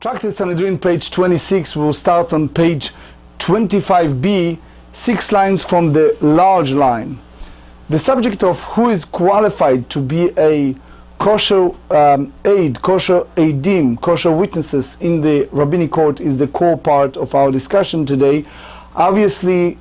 Tractate Sanhedrin, page 26. We'll start on page 25b, 6 lines from the large line. The subject of who is qualified to be a kosher aid, kosher aidim, kosher witnesses in the rabbinic court is the core part of our discussion today. Obviously,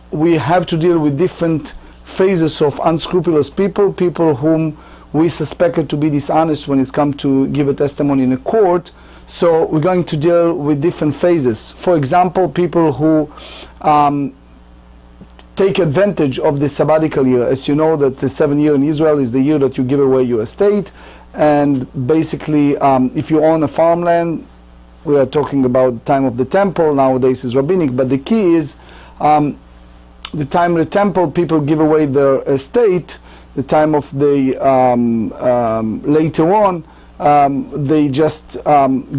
we have to deal with different phases of unscrupulous people, people whom we suspected to be dishonest when it's come to give a testimony in a court. So we're going to deal with different phases. For example, people who take advantage of the sabbatical year. As you know, that the 7th year in Israel is the year that you give away your estate, and basically if you own a farmland, we are talking about the time of the temple, nowadays is rabbinic, but the key is the time of the temple, people give away their estate. The time of the later on, they just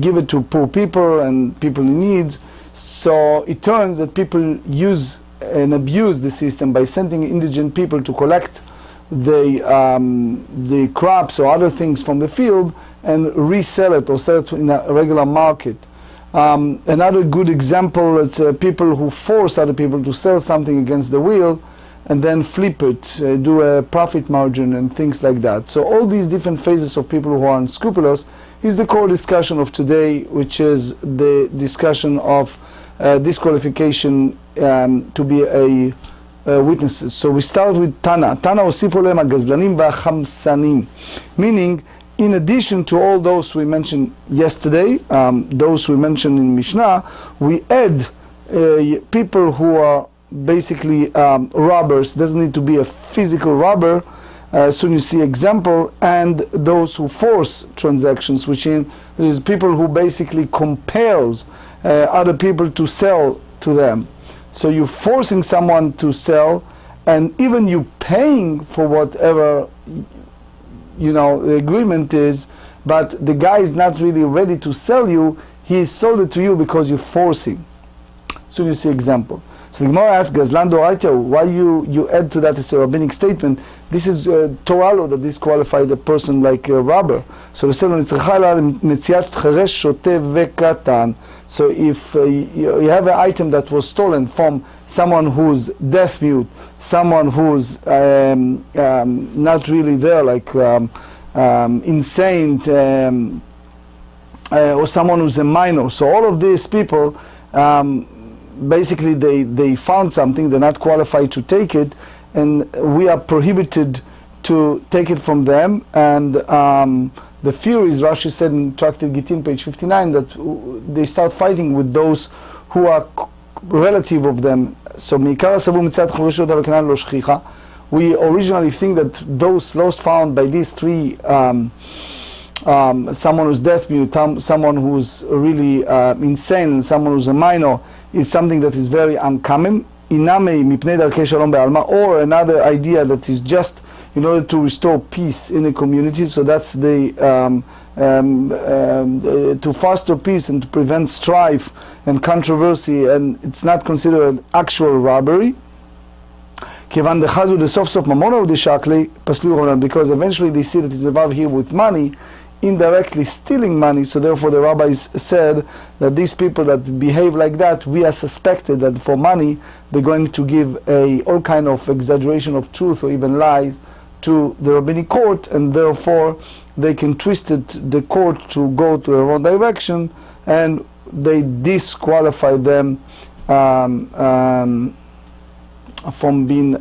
give it to poor people and people in needs. So it turns that people use and abuse the system by sending indigent people to collect the crops or other things from the field and resell it or sell it in a regular market. Another good example is people who force other people to sell something against the will and then flip it, do a profit margin and things like that. So all these different phases of people who are unscrupulous is the core discussion of today, which is the discussion of disqualification to be a witnesses. So we start with Tana. Tana osifu lehem hagazlanim v'hamsanim, meaning in addition to all those we mentioned yesterday, those we mentioned in Mishnah, we add people who are basically robbers. Doesn't need to be a physical robber. Soon you see example, and those who force transactions, which is people who basically compels other people to sell to them. So you're forcing someone to sell, and even you paying for whatever the agreement is, but the guy is not really ready to sell you. He sold it to you because you're forcing. So you see example. So the Gemara asks, Gazlan Doraita, why you add to that as a rabbinic statement? This is Torah law that disqualified a person like a robber. So we said, so if you have an item that was stolen from someone who's deaf mute, someone who's not really there, like insane, or someone who's a minor. So all of these people, basically they found something, they're not qualified to take it, and we are prohibited to take it from them. And the fear is, Rashi said in Tractate Gittin, page 59, that they start fighting with those who are relative of them. So we originally think that those lost found by these three, someone who's deaf mute, someone who's really insane, and someone who's a minor, is something that is very uncommon. Or another idea that is just in order to restore peace in a community. So that's the to foster peace and to prevent strife and controversy, and it's not considered an actual robbery. Because eventually they see that it's involved here with money, indirectly stealing money. So therefore the rabbis said that these people that behave like that, we are suspected that for money they're going to give all kind of exaggeration of truth or even lies to the rabbinic court, and therefore they can twist the court to go to the wrong direction, and they disqualify them from being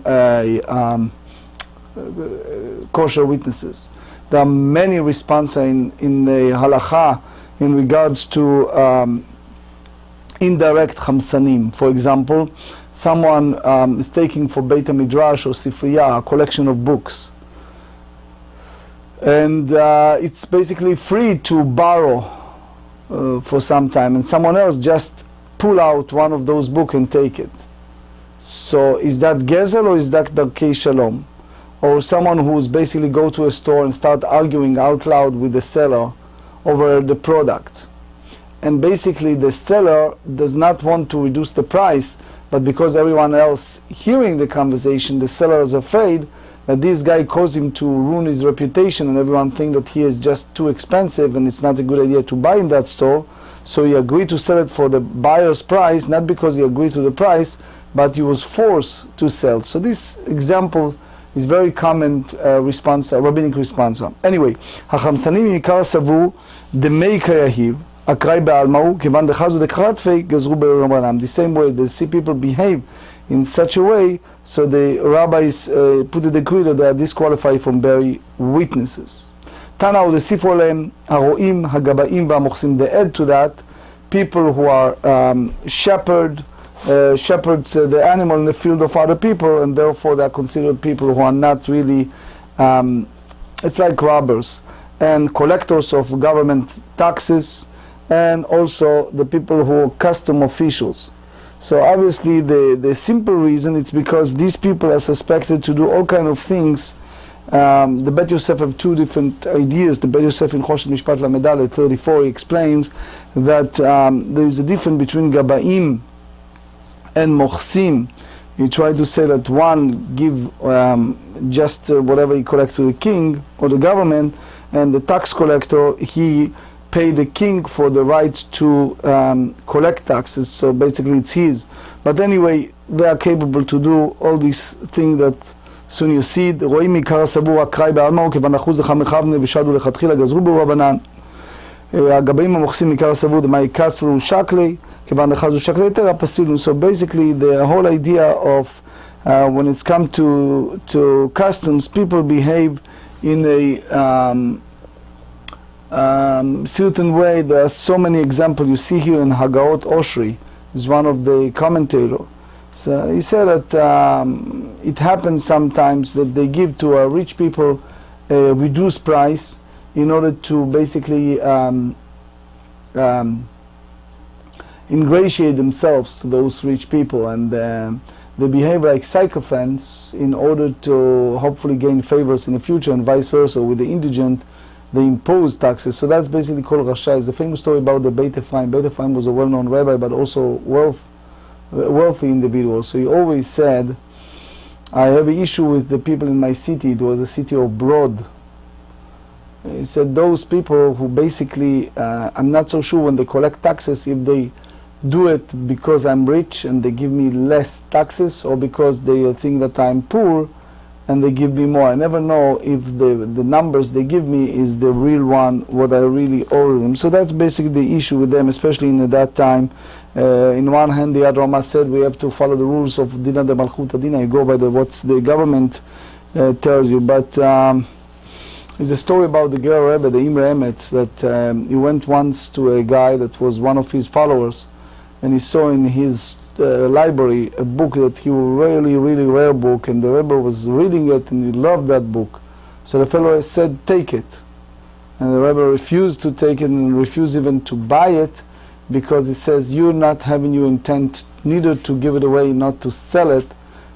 kosher witnesses. There are many responses in the halakha in regards to indirect chamsanim. For example, someone is taking for Beit HaMidrash or Sifriya, a collection of books. And it's basically free to borrow for some time, and someone else just pull out one of those books and take it. So is that gezel or is that darkei shalom? Or someone who's basically go to a store and start arguing out loud with the seller over the product. And basically the seller does not want to reduce the price, but because everyone else hearing the conversation, the seller is afraid that this guy caused him to ruin his reputation and everyone think that he is just too expensive and it's not a good idea to buy in that store. So he agreed to sell it for the buyer's price, not because he agreed to the price, but he was forced to sell. So this example is very common rabbinic response. Anyway, החמסנים עיקר סבור דמי כיהיב, אקראי בעלמאו, כיוון דחזו דקרתפי, גזרו ברמבנם. The same way they see people behave in such a way, so the rabbis put a decree that they are disqualified from bearing witnesses. תנא ודסיפו עליהם הרועים, הגבאים והמוכסים. They add to that people who are shepherds the animal in the field of other people, and therefore they are considered people who are not really, it's like robbers, and collectors of government taxes, and also the people who are custom officials. So obviously the simple reason it's because these people are suspected to do all kind of things. The Bet Yosef have two different ideas. The Bet Yosef in Choshen Mishpat Lamed Aleph 34 he explains that there is a difference between Gabaim and Mochsim. He tried to say that one give just whatever he collects to the king or the government, and the tax collector he pay the king for the rights to collect taxes. So basically it's his. But anyway, they are capable to do all these things that soon you see. רואים עיקר הסבור אקראי בעלמאו, כיוון אחוז לך מכוונה ושדו לכתחילה גזרו בו רבנן. הגבאים המוכסים עיקר הסבור דמאי קצרו שקלי, כיוון אחזו שקלי יותר הפסילנו. So basically the whole idea of when it's come to customs, people behave in a certain way. There are so many examples you see here in Hagaot Oshri is one of the commentators. So he said that it happens sometimes that they give to rich people a reduced price in order to basically ingratiate themselves to those rich people, and they behave like sycophants in order to hopefully gain favors in the future, and vice versa with the indigent. They impose taxes. So that's basically called Rasha. It's the famous story about the Beit Ephraim. Beit Ephraim was a well-known rabbi, but also wealthy individual. So he always said, I have an issue with the people in my city. It was a city of broad. He said those people who basically, I'm not so sure when they collect taxes if they do it because I'm rich and they give me less taxes, or because they think that I'm poor and they give me more. I never know if the numbers they give me is the real one, what I really owe them. So that's basically the issue with them, especially in that time. In one hand, the other Rama said we have to follow the rules of Dina de Malchut Dina. You go by what the government tells you. But there's a story about the Gemarrah Rebbe, the Imre Emet, that he went once to a guy that was one of his followers, and he saw in his library a book that he was really rare book, and the Rebbe was reading it and he loved that book. So the fellow said, take it. And the Rebbe refused to take it and refused even to buy it, because he says, you're not having your intent neither to give it away, not to sell it,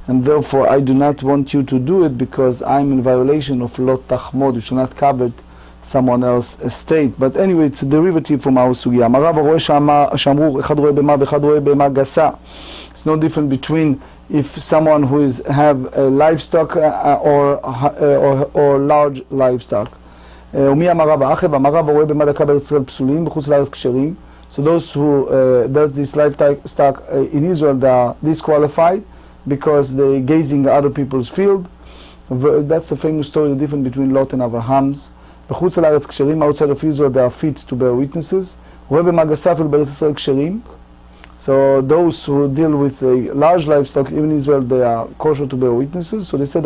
and therefore I do not want you to do it, because I'm in violation of Lot Tachmod. You should not covet someone else's estate. But anyway, it's a derivative from our sugya. It's no different between if someone who have a livestock or large livestock. So those who does this livestock in Israel, they are disqualified because they're gazing at other people's field. That's the famous story, the difference between Lot and Abraham's. Outside of Israel they are fit to bear witnesses. So those who deal with large livestock, even in Israel, they are kosher to bear witnesses. So they said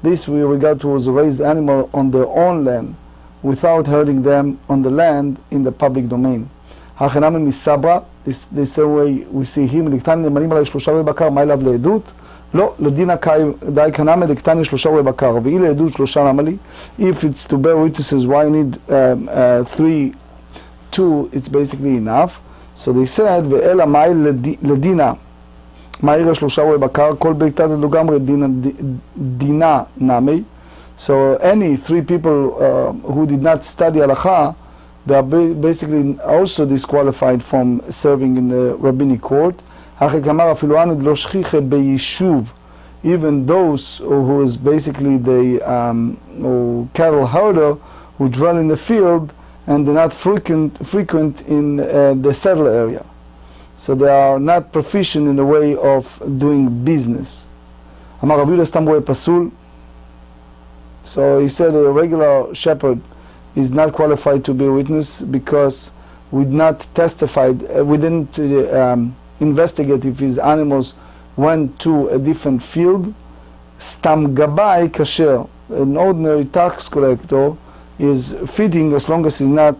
this we regard to as a raised animal on their own land, without hurting them on the land in the public domain. The same way we see him, לא, לדין די קנאמה דקטני 3 רועי בקר, ואילו עדות 3 למה לי? If it's to bear witnesses, why you need 2, it's basically enough. So they said, ואלה מאי לדינה, מאי 3 רועי בקר, כל ביתת לגמרי דינה נמי. So any 3 people who did not study halacha, they are basically also disqualified from serving in the rabbinic court. If even those who is basically the cattle herder who dwell in the field and they're not frequent in the settled area. So they are not proficient in the way of doing business. אמר רבי יהודה סתם רואה פסול. So he said a regular shepherd is not qualified to be a witness because we did not testify, we didn't investigate if his animals went to a different field. Stam gabbai kasher, an ordinary tax collector, is fitting as long as he's not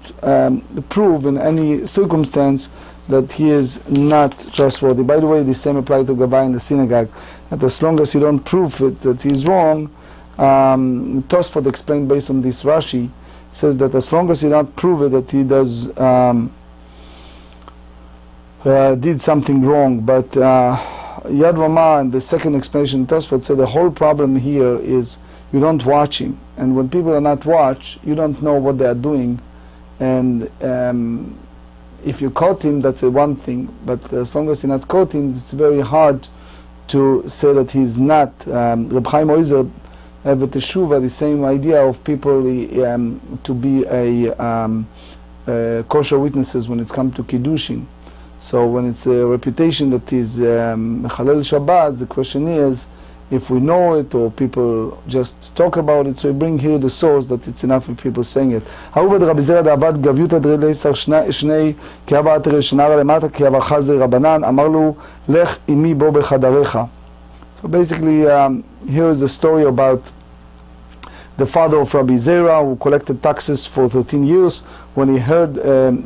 proved in any circumstance that he is not trustworthy. By the way, the same applies to gabbai in the synagogue, that as long as you don't prove it that he's wrong, Tosfot explained based on this Rashi, says that as long as you don't prove it that he does did something wrong, but Yad Ramah and the second explanation Tosfot said the whole problem here is you don't watch him, and when people are not watched, you don't know what they are doing, and if you caught him, that's a one thing, but as long as you're not caught him, it's very hard to say that he's not. Reb Chaim Oizer have a teshuva, the same idea of people to be kosher witnesses when it's come to kiddushin. So when it's a reputation that is Chalel Shabbat, the question is if we know it or people just talk about it. So we bring here the source that it's enough if people saying it. Ha'ubad Rabbi Zera da'avad gaviyut adrei leisar shnei ki hava atere shnara lemata ki hava chazer rabanan amar lu lech imi bo bechadarecha. So basically here is a story about the father of Rabbi Zera who collected taxes for 13 years. When he heard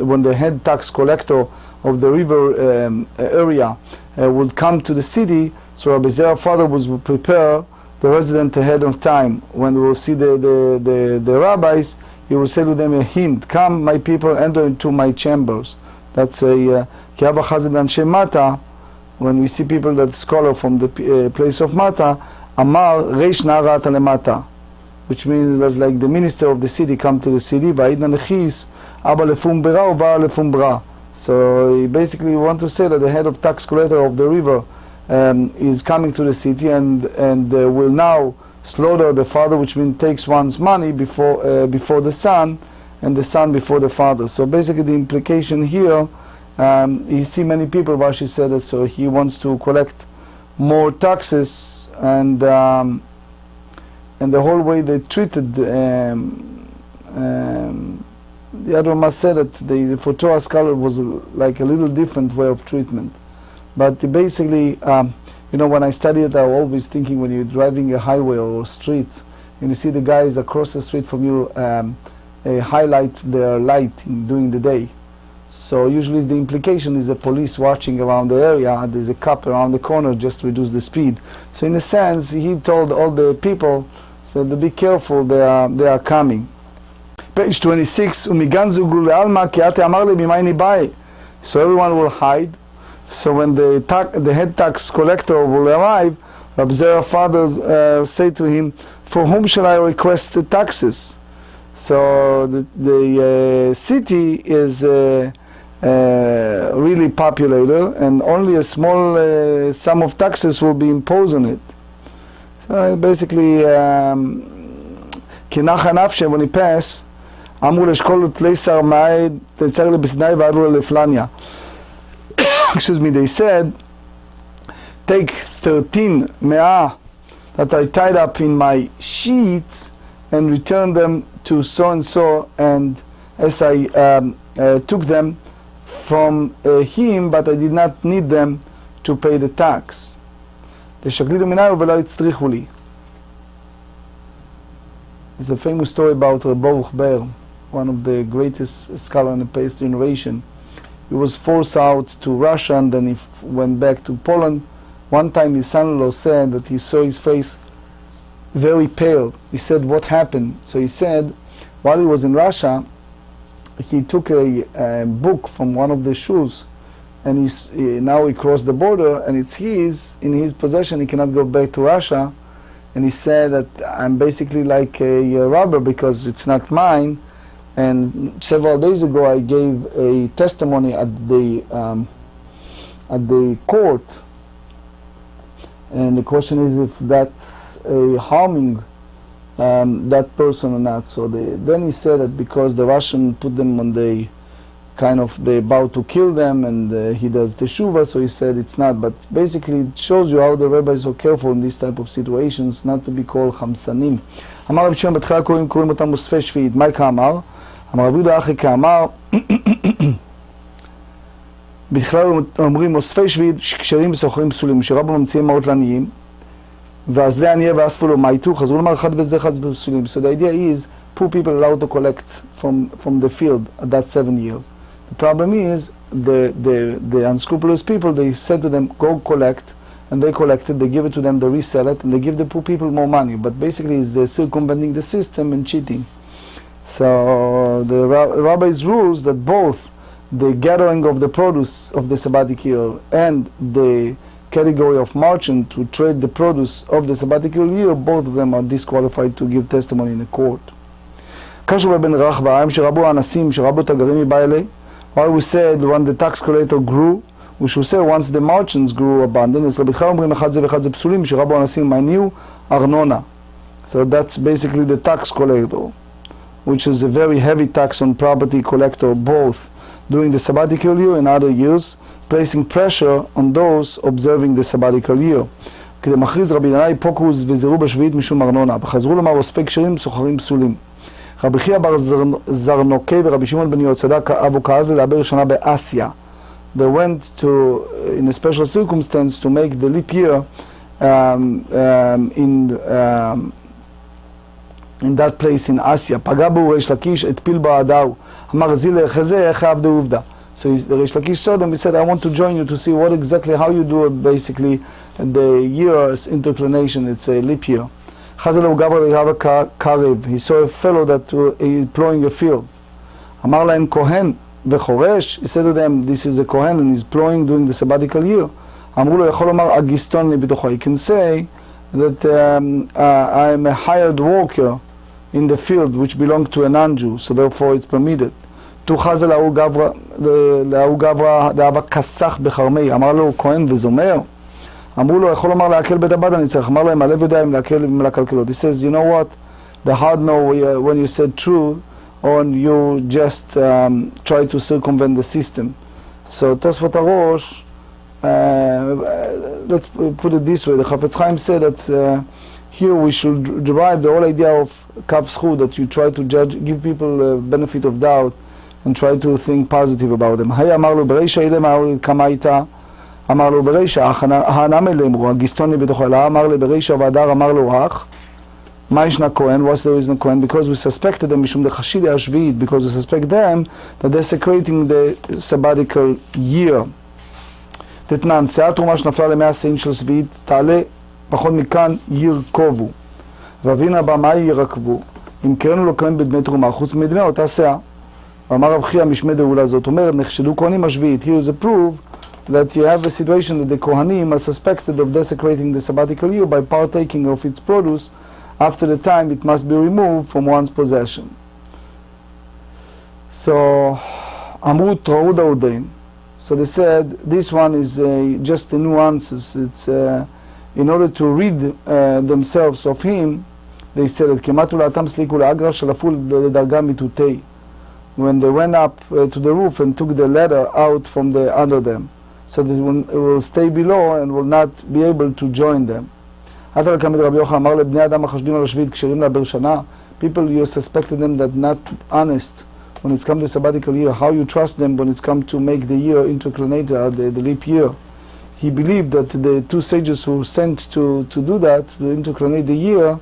when the head tax collector of the river area would come to the city, so Rabbi Zera's father was prepare the resident ahead of time. When we will see the rabbis, he will say to them a hint: "Come, my people, enter into my chambers." That's a ki hava chazed anshe mata. When we see people that scholar from the place of Mata, Amar reish na'arat lemata, which means that like the minister of the city come to the city, va'idna nechis abba lefum bera or va lefum bra. So he basically want to say that the head of tax collector of the river is coming to the city and will now slaughter the father, which means takes one's money before the son, and the son before the father. So basically the implication here, you see many people, Rashi said that, so he wants to collect more taxes, and the whole way they treated the other must say that for Torah scholar was like a little different way of treatment. But basically, when I study it, I'm always thinking when you're driving a highway or a street, and you see the guys across the street from you highlight their light during the day. So usually the implication is the police watching around the area, there's a cop around the corner just to reduce the speed. So in a sense, he told all the people, so to be careful, they are coming. Page 26, so everyone will hide. So when the head tax collector will arrive, Rabbi Zera's father say to him, "For whom shall I request the taxes?" So the city is really populated, and only a small sum of taxes will be imposed on it. So basically, when he passed, excuse me, they said, take 13 me'ah that I tied up in my sheets and return them to so and so, and as I took them from him, but I did not need them to pay the tax. It's a famous story about Baruch Ber, one of the greatest scholars in the past generation. He was forced out to Russia and then he went back to Poland. One time his son-in-law said that he saw his face very pale. He said, "What happened?" So he said, while he was in Russia, he took a book from one of the shuls, and now he crossed the border and it's in his possession. He cannot go back to Russia, and he said that I'm basically like a robber because it's not mine. And several days ago I gave a testimony at the court, And the question is if that's harming that person or not. So then he said that because the Russian put them on the they about to kill them, and he does teshuva, so he said it's not. But basically it shows you how the rabbis are careful in these type of situations not to be called חמסנים. אמר רבי שמעון בתחילה קוראים אותם אוספי שביעית. מה כאמר? אמר רבי יהודה אחי כאמר בתחילה אומרים אוספי שביעית כשרים וסוחרים פסולים, שרבו ממציאים מעות לעניים, ואז לענייה ואספו לו מייתו, חזרו לומר אחד בזה אחד פסולים. So the idea is poor people allowed to collect from the field at that 7 years. The problem is the unscrupulous people, they said to them, go collect, and they collected, they give it to them, they resell it, and they give the poor people more money. But basically it's they're circumventing the system and cheating. So the rabbis rules that both the gathering of the produce of the sabbatic year and the category of merchant to trade the produce of the sabbatical year, both of them are disqualified to give testimony in a court. קשור בבן רחבה, הם שרבו האנסים, שרבו את הגרים מבא אלי. Why we said when the tax collector grew, we should say once the merchants grew abundant, אז רבי חיים אומרים אחד זה ואחד זה פסולים, שרבו האנסים מניעו ארנונה. So that's basically the tax collector, which is a very heavy tax on property collector, both during the sabbatical year and other years, placing pressure on those observing the sabbatical year. כדי מכריז רבי ינאי פוקוס וזירו בשביעית משום ארנונה, וחזרו לומר אוספי כשרים סוחרים פסולים. רבי חייא בר זרנוקי ורבי שמעון בן יהוצדק אבו כעז לעבר שנה באסיה. They went to, in a special circumstance, to make the leap year in that place in Asia. פגע בו ריש לקיש, התפיל בו עדהו. אמר זילה חזה, איך עבדה עובדה. So ריש לקיש saw them, he said, I want to join you to see what exactly, how you do basically the year's interclination, it's a leap year. חזלו גברא רבי קרב, he saw a fellow that is plowing a field. אמר להם כהן וחורש, he said to them, this is a kohen and he's plowing during the sabbatical year. אמרו לו, יכול לומר אגיסטון לי בתוכו. He can say that I am a hired worker in the field which belonged to a non-Jew, so therefore it's permitted. תו חזל להוא גברא דאבא כסח בחרמי, אמר לו כהן וזומר. אמרו לו, יכול לומר להקל בית הבד אני צריך. אמר להם, הלב יודע אם להקל ולקלקלות. He says, you know what, the hard know when you said truth, or you just try to circumvent the system. So Tosfot Arosh, let's put it this way, the Chafetz Chaim said that here we should derive the whole idea of Kav Zchut, that you try to judge, give people benefit of doubt, and try to think positive about them. היי אמר לו, ברישא אילם כמה הייתה? אמר לו ברישא, הנם אליהם רו, הגיסטון לי בתוך אלה, אמר לי ברישא והדר אמר לו אח, מה ישנה כהן? What's the reason כהן? Because we suspected them משום דחשידי השביעית, because we suspect them that they're desecrating the sabbatical year. תתנן, שאה תרומה שנפלה למאה השאים של שביעית, תעלה פחות מכאן ירכובו. ואבינה בה מה ירקבו? אם קראנו לו כהן בדמי תרומה, חוץ מדמי אותה שאה. ואמר רב חייא משמי דאולה, זאת אומרת, נחשדו כהנים השביעית. Here is a proof that you have a situation that the Kohanim are suspected of desecrating the sabbatical year by partaking of its produce after the time it must be removed from one's possession. So, Amru Traud Audain. So they said, this one is just the nuances. It's in order to rid themselves of him, they said that Kematu la'atam sliku la'agra shalaful ledarga mitutei. When they went up to the roof and took the ladder out from the under them, so that it will stay below and will not be able to join them. People, you suspected them that not honest when it's come to sabbatical year. How you trust them when it's come to make the year interclinated, the leap year? He believed that the two sages who were sent to do that, to interclinate the year,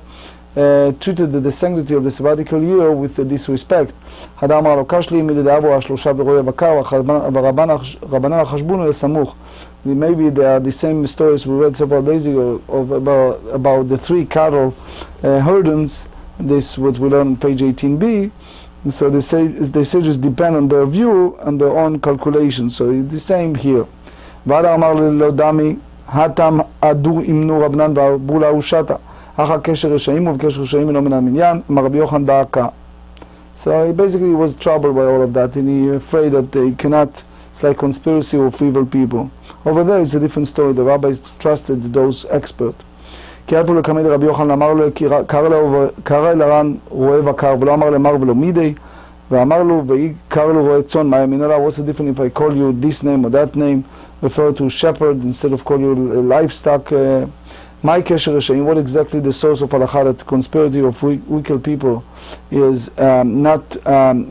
treated the sanctity of the sabbatical year with disrespect. Maybe they are the same stories we read several days ago about the three cattle herders. This is what we learn on page 18b. So the sages depend on their view and their own calculations. So it's the same here. So he basically was troubled by all of that, and he afraid that he cannot It's like conspiracy of evil people. Over there it's a different story. The rabbis trusted those experts. כי עתו לקמד רבי יוחנן אמר לו, קרא אל הר"ן רועה וקר, ולא אמר למר ולא מידי, ואמר לו, קרא לו רועה צאן, מה ימין עליו? What's the difference if I call you this name or that name, refer to shepherd instead of call you livestock? My kesher reshayim, what exactly the source of halacha that conspiracy of wicked people is not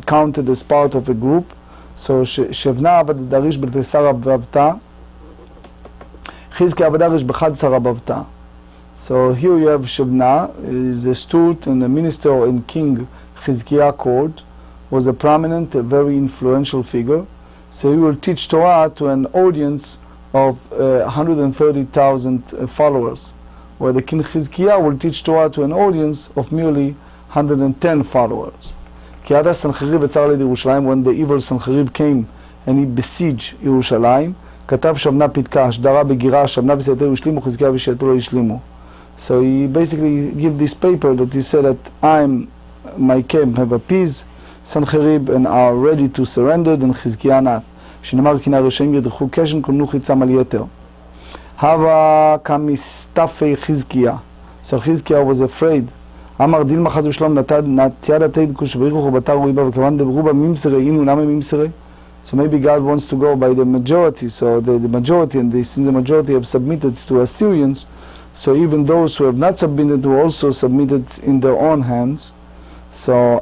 counted as part of a group? So שבנה עבד דריש בתריסר הבבתה, חזקיה עבד דריש בחדסר הבבתה. So here you have Shebna, is a steward and a minister in King Chizkiah court, was a prominent, a very influential figure. So he will teach Torah to an audience of 130,000 followers, where the King Chizkiah will teach Torah to an audience of merely 110 followers. כי עד הסנחריב יצא ליד ירושלים, when the evil סנחריב came and he besieged ירושלים, כתב שבנה פתקה, השדרה בגירה, שבנה וסייתו השלימו, חזקיה ושייתו לא השלימו. So he basically give this paper that he said that my camp have appeased Sanherib and are ready to surrender, and Chizkiah not. שנאמר כי הרשעים ידרכו קשן, כוננו חיצם על יתר. הווה כמסתפי חזקיה. So Chizkiah was afraid. אמר דילמה חס ושלום נתיה לתת כשבריחו חובתה רויבה וכיוון דברו בה ממסרי, אינו למה ממסרי? So maybe God wants to go by the majority, so the majority, and since the majority have submitted to Assyrians, so even those who have not submitted were also submitted in their own hands. So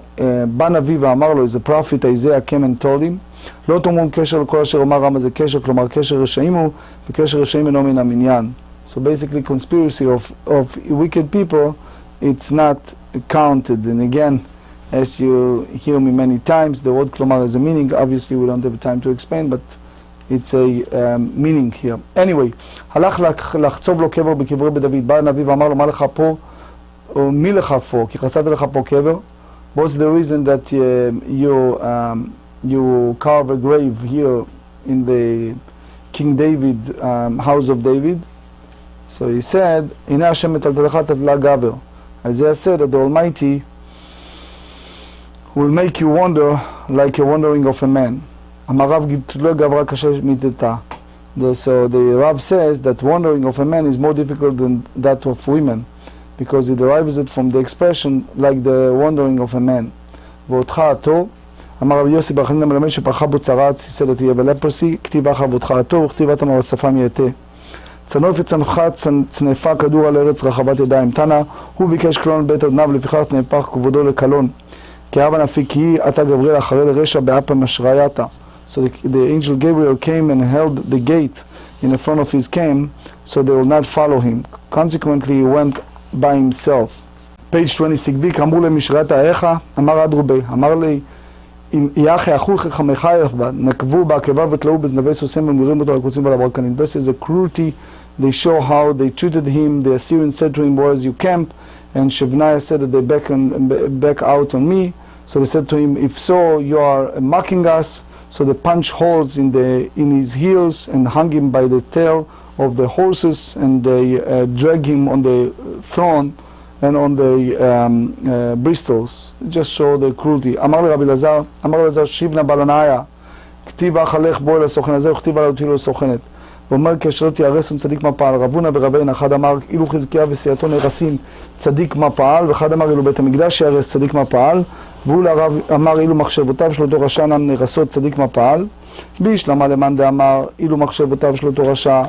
בנביא ואמר לו, is a prophet Isaiah came and told him, לא תאמרו קשר לכל אשר אומר רמה זה קשר, כלומר קשר רשעים הוא, וקשר רשעים אינו מן המניין. So basically conspiracy of wicked people, it's not counted. And again, as you hear me many times, the word כלומר has a meaning. Obviously we don't have time to explain, but it's a meaning here. Anyway, הלך לחצוב לו קבר בקברי בדוד, בא הנביא ואמר לו, מה לך פה? או מי לך פה? כי חצבת לך פה קבר. What's the reason that you carve a grave here in the King David, house of David? So he said, הנה השם מטלטלך תטלה גבר. Isaiah said that the Almighty will make you wander like a wandering of a man. So the Rav says that wandering of a man is more difficult than that of women, because he derives it from the expression like the wandering of a man. ואותך עתו, אמר רבי יוסי בר חנינא מלמד שפרחה בו צרת, he said that he have a leprosy, כתיב אחר ואותך עתו, וכתיבת אמר השפם יתה. צנוף וצנחה צנפה כדור על ארץ רחבת ידיים. תנא, הוא ביקש קלון בית אדניו, לפיכך נהפך כבודו לקלון. כי אבא נפי כי היא עתה גבריאל אחרי לרשע באפה משרייתה. So the angel Gabriel came and held the gate in the front of his camp, so they will not follow him. Consequently, he went by himself. Page 26, ביק, אמרו למשרת האיך, אמר אדרובי, אמר לי, אם יחי אחוך חמך יחבד, נקבו בעקבה ותלאו בזנבי סוסים ומרירים אותו על קוצים ועל הברקנים. This is a cruelty. They show how they treated him. The Assyrians said to him, where is your camp? And Shebniah said that they back out on me. So they said to him, if so, you are mocking us. So they punched holes in his heels and hung him by the tail of the horses, and they dragged him on the throne and on the bristles. Just show the cruelty. אמר לרבי אלעזר, אמר אלעזר שיבנה בלנאיה, כתיב אחלך בו אל הסוכן הזה וכתיב על אותי לו סוכנת. ואומר כאשר תיהרס וצדיק מה פעל. רבונה ורביין, אחד אמר אילו חזקיה וסיעתו נהרסים צדיק מה פעל, ואחד אמר אילו בית המקדש יהרס צדיק מה פעל, והוא לרב אמר אילו מחשבותיו של אותו רשע אינן נהרסות צדיק מה פעל. בישלמה למאן דאמר אילו מחשבותיו של אותו רשע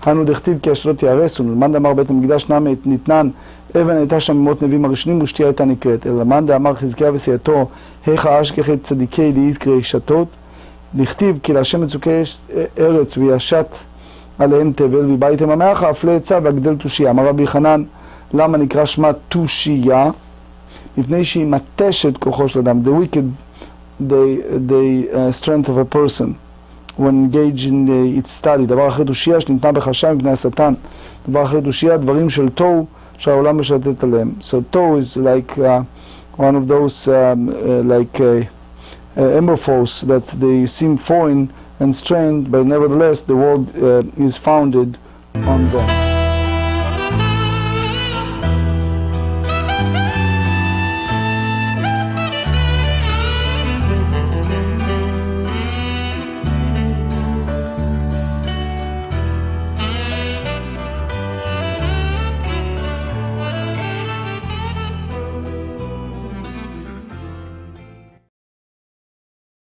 אנו דכתיב כי אשר לא תיהרסו. למאן דאמר בית המקדש ניתנן אבן הייתה שם ממות נביאים הראשונים ושתייה הייתה נקראת. אלא למאן דאמר חזקיה וסיעתו היכא אשכחי צדיקי דאית קרי שתות. דכתיב כי להשם מצוקי ארץ וישת עליהם תבל ובייתם המאחה אפלה עצה והגדל תושייה. אמר רבי חנן, למה נקרא שמה תושייה? מפני שהיא מתשת כוחו של אדם. The wicked, the strength of a person when engaged in its study. דבר אחרי תושייה שנתנה בחשאי מפני השטן. דבר אחרי תושייה דברים של תוהו שהעולם משתת עליהם. So תוהו is like one of those amorphous that they seem foreign and strange, but nevertheless the world is founded on them.